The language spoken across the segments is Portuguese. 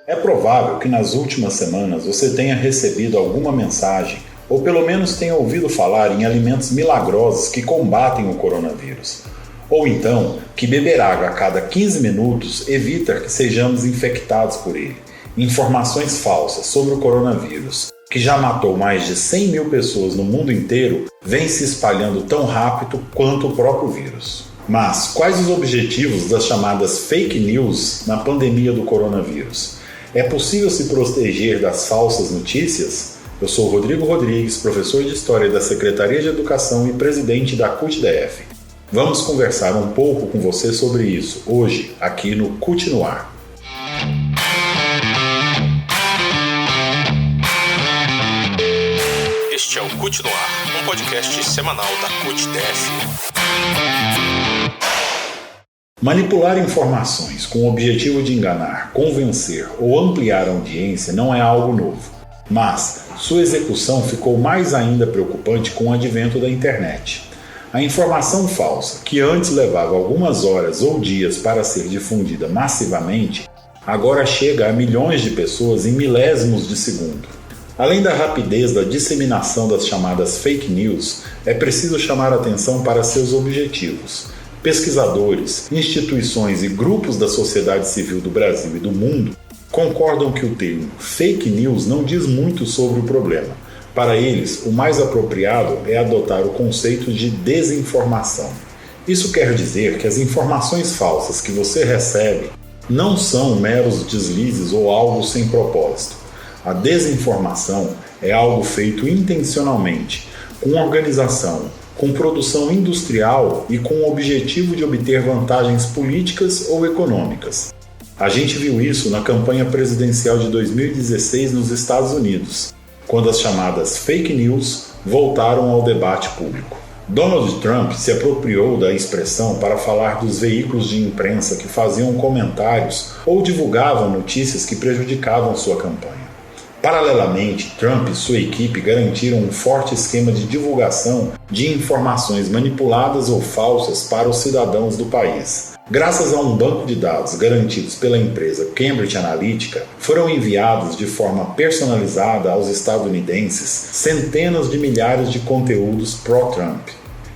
É provável que nas últimas semanas você tenha recebido alguma mensagem ou pelo menos tenha ouvido falar em alimentos milagrosos que combatem o coronavírus. Ou então, que beber água a cada 15 minutos evita que sejamos infectados por ele. Informações falsas sobre o coronavírus, que já matou mais de 100 mil pessoas no mundo inteiro, vêm se espalhando tão rápido quanto o próprio vírus. Mas quais os objetivos das chamadas fake news na pandemia do coronavírus? É possível se proteger das falsas notícias? Eu sou Rodrigo Rodrigues, professor de História da Secretaria de Educação e presidente da CUT-DF. Vamos conversar um pouco com você sobre isso, hoje, aqui no CUT no Ar. Este é o CUT no Ar, um podcast semanal da CUT-DF. Manipular informações com o objetivo de enganar, convencer ou ampliar a audiência não é algo novo, mas sua execução ficou mais ainda preocupante com o advento da internet. A informação falsa, que antes levava algumas horas ou dias para ser difundida massivamente, agora chega a milhões de pessoas em milésimos de segundo. Além da rapidez da disseminação das chamadas fake news, é preciso chamar atenção para seus objetivos. Pesquisadores, instituições e grupos da sociedade civil do Brasil e do mundo concordam que o termo fake news não diz muito sobre o problema. Para eles, o mais apropriado é adotar o conceito de desinformação. Isso quer dizer que as informações falsas que você recebe não são meros deslizes ou algo sem propósito. A desinformação é algo feito intencionalmente, com organização, com produção industrial e com o objetivo de obter vantagens políticas ou econômicas. A gente viu isso na campanha presidencial de 2016 nos Estados Unidos, quando as chamadas fake news voltaram ao debate público. Donald Trump se apropriou da expressão para falar dos veículos de imprensa que faziam comentários ou divulgavam notícias que prejudicavam sua campanha. Paralelamente, Trump e sua equipe garantiram um forte esquema de divulgação de informações manipuladas ou falsas para os cidadãos do país. Graças a um banco de dados garantidos pela empresa Cambridge Analytica, foram enviados de forma personalizada aos estadunidenses centenas de milhares de conteúdos pró-Trump.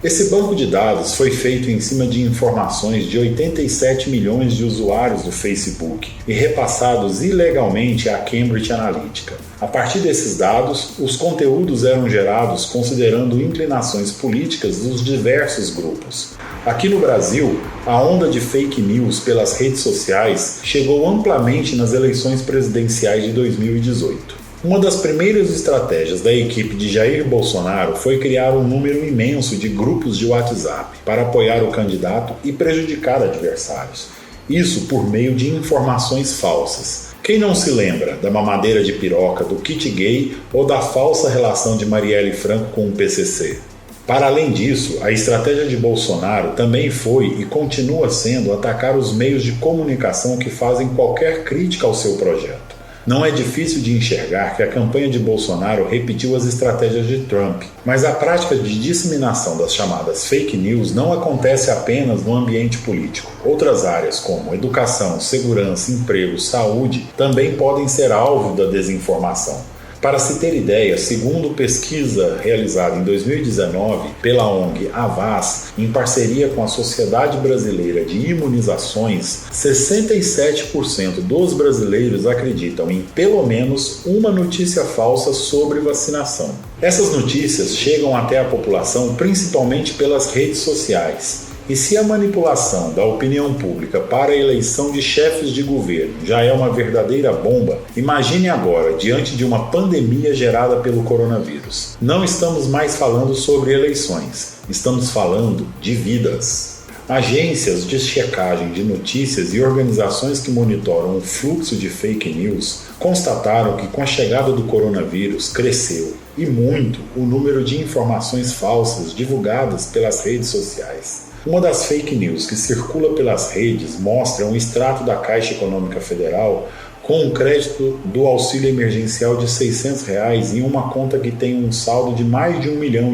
Esse banco de dados foi feito em cima de informações de 87 milhões de usuários do Facebook e repassados ilegalmente à Cambridge Analytica. A partir desses dados, os conteúdos eram gerados considerando inclinações políticas dos diversos grupos. Aqui no Brasil, a onda de fake news pelas redes sociais chegou amplamente nas eleições presidenciais de 2018. Uma das primeiras estratégias da equipe de Jair Bolsonaro foi criar um número imenso de grupos de WhatsApp para apoiar o candidato e prejudicar adversários. Isso por meio de informações falsas. Quem não se lembra da mamadeira de piroca, do kit gay ou da falsa relação de Marielle Franco com o PCC? Para além disso, a estratégia de Bolsonaro também foi e continua sendo atacar os meios de comunicação que fazem qualquer crítica ao seu projeto. Não é difícil de enxergar que a campanha de Bolsonaro repetiu as estratégias de Trump, mas a prática de disseminação das chamadas fake news não acontece apenas no ambiente político. Outras áreas como educação, segurança, emprego, saúde também podem ser alvo da desinformação. Para se ter ideia, segundo pesquisa realizada em 2019 pela ONG Havas, em parceria com a Sociedade Brasileira de Imunizações, 67% dos brasileiros acreditam em pelo menos uma notícia falsa sobre vacinação. Essas notícias chegam até a população principalmente pelas redes sociais. E se a manipulação da opinião pública para a eleição de chefes de governo já é uma verdadeira bomba, imagine agora diante de uma pandemia gerada pelo coronavírus. Não estamos mais falando sobre eleições, estamos falando de vidas. Agências de checagem de notícias e organizações que monitoram o fluxo de fake news constataram que com a chegada do coronavírus cresceu, e muito, o número de informações falsas divulgadas pelas redes sociais. Uma das fake news que circula pelas redes mostra um extrato da Caixa Econômica Federal com um crédito do auxílio emergencial de R$ 600 em uma conta que tem um saldo de mais de R$ 1 milhão.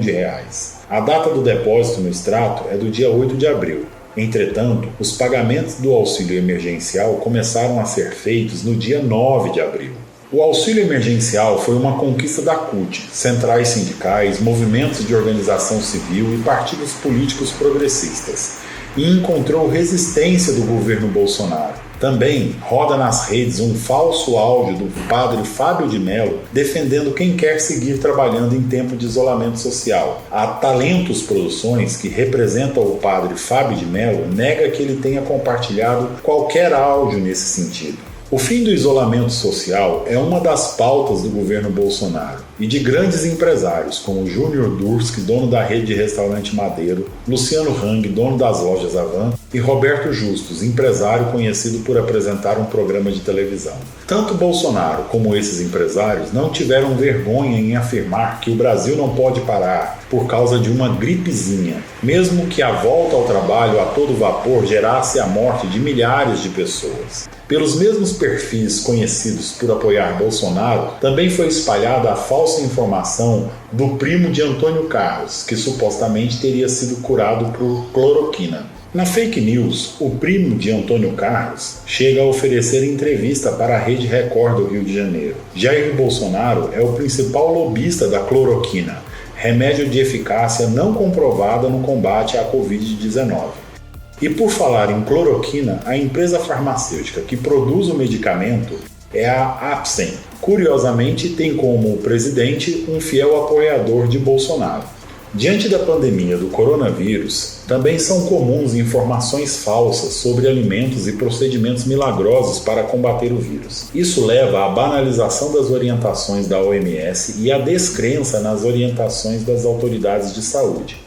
A data do depósito no extrato é do dia 8 de abril. Entretanto, os pagamentos do auxílio emergencial começaram a ser feitos no dia 9 de abril. O auxílio emergencial foi uma conquista da CUT, centrais sindicais, movimentos de organização civil e partidos políticos progressistas, e encontrou resistência do governo Bolsonaro. Também roda nas redes um falso áudio do padre Fábio de Mello defendendo quem quer seguir trabalhando em tempo de isolamento social. A Talentos Produções, que representa o padre Fábio de Mello, nega que ele tenha compartilhado qualquer áudio nesse sentido. O fim do isolamento social é uma das pautas do governo Bolsonaro e de grandes empresários como Júnior Durski, dono da rede de restaurante Madeiro, Luciano Hang, dono das lojas Avan, e Roberto Justus, empresário conhecido por apresentar um programa de televisão. Tanto Bolsonaro como esses empresários não tiveram vergonha em afirmar que o Brasil não pode parar por causa de uma gripezinha, mesmo que a volta ao trabalho a todo vapor gerasse a morte de milhares de pessoas. Pelos mesmos perfis conhecidos por apoiar Bolsonaro, também foi espalhada a falsa informação do primo de Antônio Carlos, que supostamente teria sido curado por cloroquina. Na fake news, o primo de Antônio Carlos chega a oferecer entrevista para a Rede Record do Rio de Janeiro. Jair Bolsonaro é o principal lobista da cloroquina, remédio de eficácia não comprovada no combate à Covid-19. E por falar em cloroquina, a empresa farmacêutica que produz o medicamento é a Apsen. Curiosamente, tem como presidente um fiel apoiador de Bolsonaro. Diante da pandemia do coronavírus, também são comuns informações falsas sobre alimentos e procedimentos milagrosos para combater o vírus. Isso leva à banalização das orientações da OMS e à descrença nas orientações das autoridades de saúde.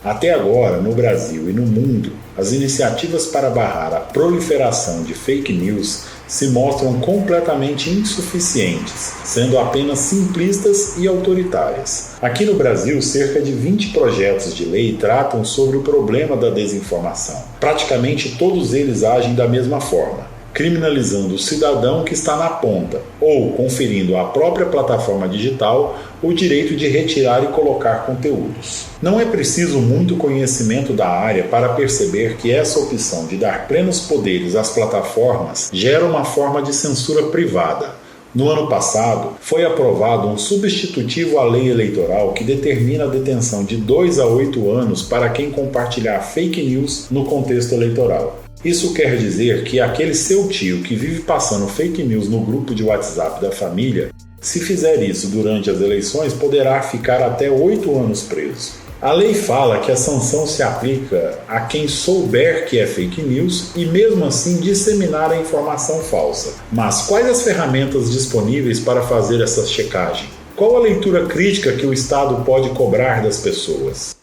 Até agora, no Brasil e no mundo, as iniciativas para barrar a proliferação de fake news se mostram completamente insuficientes, sendo apenas simplistas e autoritárias. Aqui no Brasil, cerca de 20 projetos de lei tratam sobre o problema da desinformação. Praticamente todos eles agem da mesma forma, criminalizando o cidadão que está na ponta ou conferindo à própria plataforma digital o direito de retirar e colocar conteúdos. Não é preciso muito conhecimento da área para perceber que essa opção de dar plenos poderes às plataformas gera uma forma de censura privada. No ano passado, foi aprovado um substitutivo à lei eleitoral que determina a detenção de 2 a 8 anos para quem compartilhar fake news no contexto eleitoral. Isso quer dizer que aquele seu tio que vive passando fake news no grupo de WhatsApp da família, se fizer isso durante as eleições, poderá ficar até 8 anos preso. A lei fala que a sanção se aplica a quem souber que é fake news e mesmo assim disseminar a informação falsa. Mas quais as ferramentas disponíveis para fazer essa checagem? Qual a leitura crítica que o Estado pode cobrar das pessoas?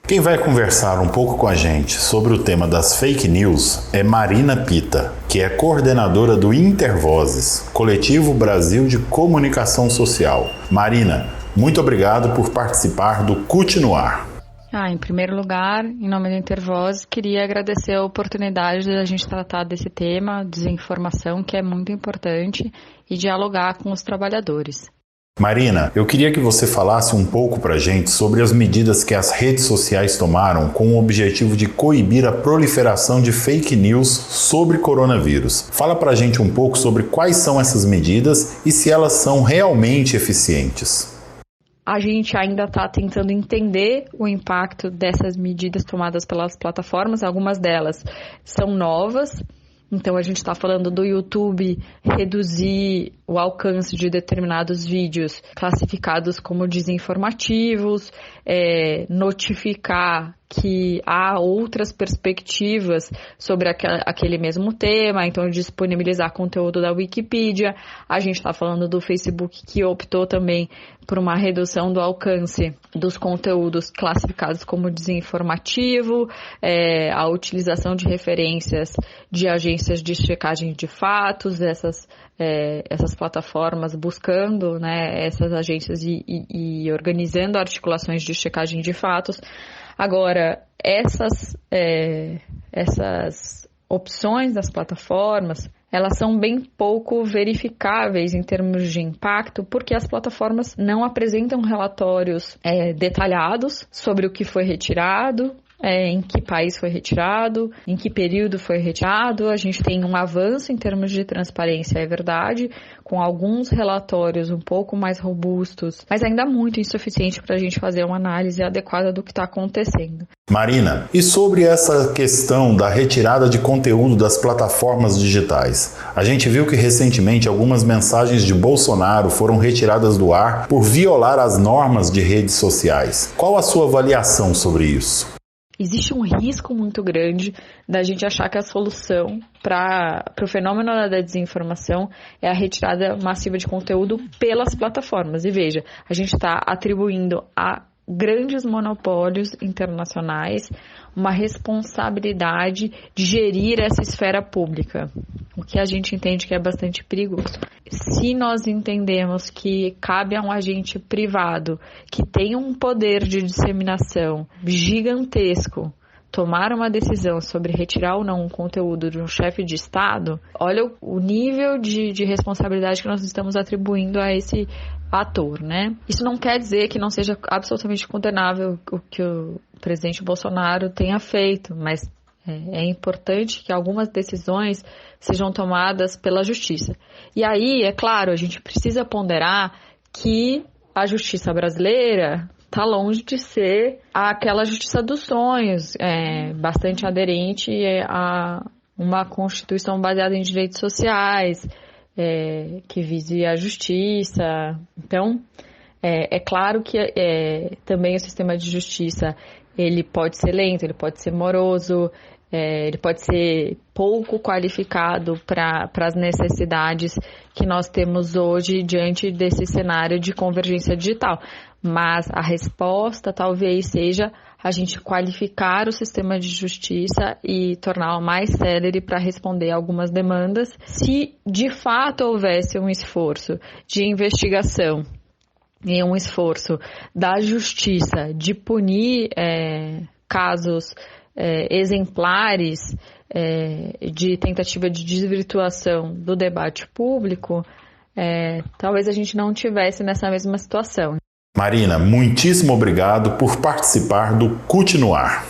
Quem vai conversar um pouco com a gente sobre o tema das fake news é Marina Pita, que é coordenadora do Intervozes, Coletivo Brasil de Comunicação Social. Marina, muito obrigado por participar do CUT no Ar. Em primeiro lugar, em nome do Intervozes, queria agradecer a oportunidade de a gente tratar desse tema, desinformação, que é muito importante, e dialogar com os trabalhadores. Marina, eu queria que você falasse um pouco pra gente sobre as medidas que as redes sociais tomaram com o objetivo de coibir a proliferação de fake news sobre coronavírus. Fala pra gente um pouco sobre quais são essas medidas e se elas são realmente eficientes. A gente ainda está tentando entender o impacto dessas medidas tomadas pelas plataformas. Algumas delas são novas. Então, a gente está falando do YouTube reduzir o alcance de determinados vídeos classificados como desinformativos, notificar que há outras perspectivas sobre aquele mesmo tema, então disponibilizar conteúdo da Wikipedia. A gente está falando do Facebook, que optou também por uma redução do alcance dos conteúdos classificados como desinformativo, a utilização de referências de agências de checagem de fatos, essas plataformas buscando, né, essas agências e organizando articulações de checagem de fatos. Agora, essas opções das plataformas, elas são bem pouco verificáveis em termos de impacto, porque as plataformas não apresentam relatórios detalhados sobre o que foi retirado, em que país foi retirado, em que período foi retirado. A gente tem um avanço em termos de transparência, é verdade, com alguns relatórios um pouco mais robustos, mas ainda muito insuficiente para a gente fazer uma análise adequada do que está acontecendo. Marina, e sobre essa questão da retirada de conteúdo das plataformas digitais? A gente viu que recentemente algumas mensagens de Bolsonaro foram retiradas do ar por violar as normas de redes sociais. Qual a sua avaliação sobre isso? Existe um risco muito grande da gente achar que a solução para o fenômeno da desinformação é a retirada massiva de conteúdo pelas plataformas. E veja, a gente está atribuindo a grandes monopólios internacionais uma responsabilidade de gerir essa esfera pública, o que a gente entende que é bastante perigoso. Se nós entendemos que cabe a um agente privado que tem um poder de disseminação gigantesco tomar uma decisão sobre retirar ou não um conteúdo de um chefe de Estado, olha o nível de responsabilidade que nós estamos atribuindo a esse ator, né? Isso não quer dizer que não seja absolutamente condenável o que o presidente Bolsonaro tenha feito, mas é importante que algumas decisões sejam tomadas pela justiça. E aí, é claro, a gente precisa ponderar que a justiça brasileira está longe de ser aquela justiça dos sonhos, bastante aderente a uma Constituição baseada em direitos sociais, que vise a justiça. Então, é claro que também o sistema de justiça ele pode ser lento, ele pode ser moroso, ele pode ser pouco qualificado para as necessidades que nós temos hoje diante desse cenário de convergência digital. Mas a resposta talvez seja a gente qualificar o sistema de justiça e torná-lo mais célere para responder algumas demandas. Se de fato houvesse um esforço de investigação e um esforço da justiça de punir casos exemplares de tentativa de desvirtuação do debate público, talvez a gente não tivesse nessa mesma situação. Marina, muitíssimo obrigado por participar do CUT no Ar.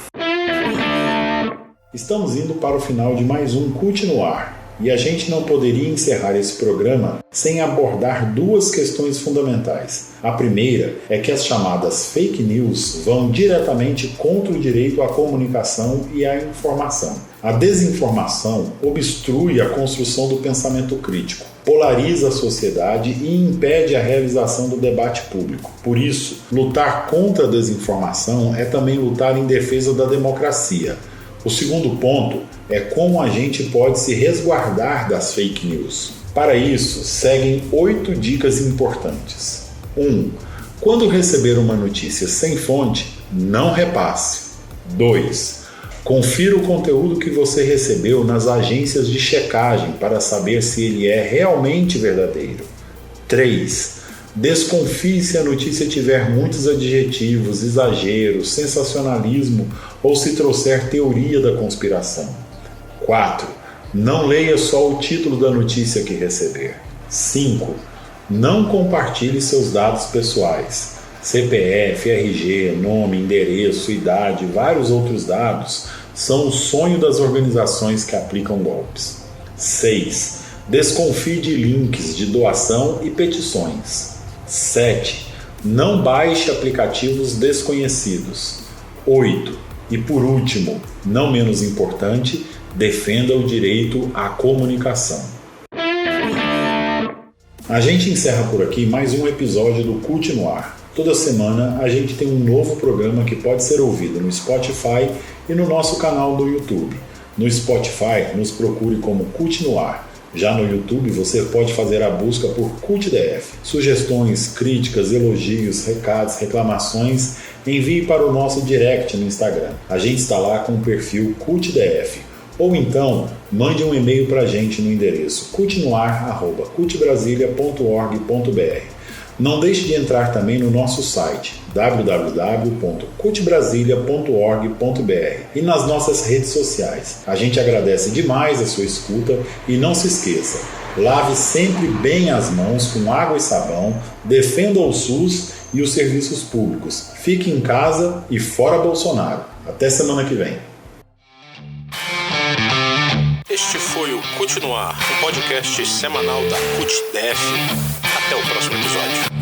Estamos indo para o final de mais um CUT no Ar e a gente não poderia encerrar esse programa sem abordar duas questões fundamentais. A primeira é que as chamadas fake news vão diretamente contra o direito à comunicação e à informação. A desinformação obstrui a construção do pensamento crítico, polariza a sociedade e impede a realização do debate público. Por isso, lutar contra a desinformação é também lutar em defesa da democracia. O segundo ponto é como a gente pode se resguardar das fake news. Para isso, seguem 8 dicas importantes. 1. Quando receber uma notícia sem fonte, não repasse. 2. Confira o conteúdo que você recebeu nas agências de checagem para saber se ele é realmente verdadeiro. 3. Desconfie se a notícia tiver muitos adjetivos, exageros, sensacionalismo ou se trouxer teoria da conspiração. 4. Não leia só o título da notícia que receber. 5. Não compartilhe seus dados pessoais. CPF, RG, nome, endereço, idade e vários outros dados são o sonho das organizações que aplicam golpes. 6. Desconfie de links de doação e petições. 7. Não baixe aplicativos desconhecidos. 8. E por último, não menos importante, defenda o direito à comunicação. A gente encerra por aqui mais um episódio do CUT no Ar. Toda semana a gente tem um novo programa que pode ser ouvido no Spotify e no nosso canal do YouTube. No Spotify, nos procure como CUT no Ar. Já no YouTube, você pode fazer a busca por CUTDF. Sugestões, críticas, elogios, recados, reclamações, envie para o nosso direct no Instagram. A gente está lá com o perfil CUTDF. Ou então, mande um e-mail para a gente no endereço cutnoar@cutbrasilia.org.br. Não deixe de entrar também no nosso site www.cutbrasilia.org.br e nas nossas redes sociais. A gente agradece demais a sua escuta e não se esqueça, lave sempre bem as mãos com água e sabão, defenda o SUS e os serviços públicos. Fique em casa e fora Bolsonaro. Até semana que vem. Este foi o Continuar, um podcast semanal da CUT-DF. Até o próximo episódio.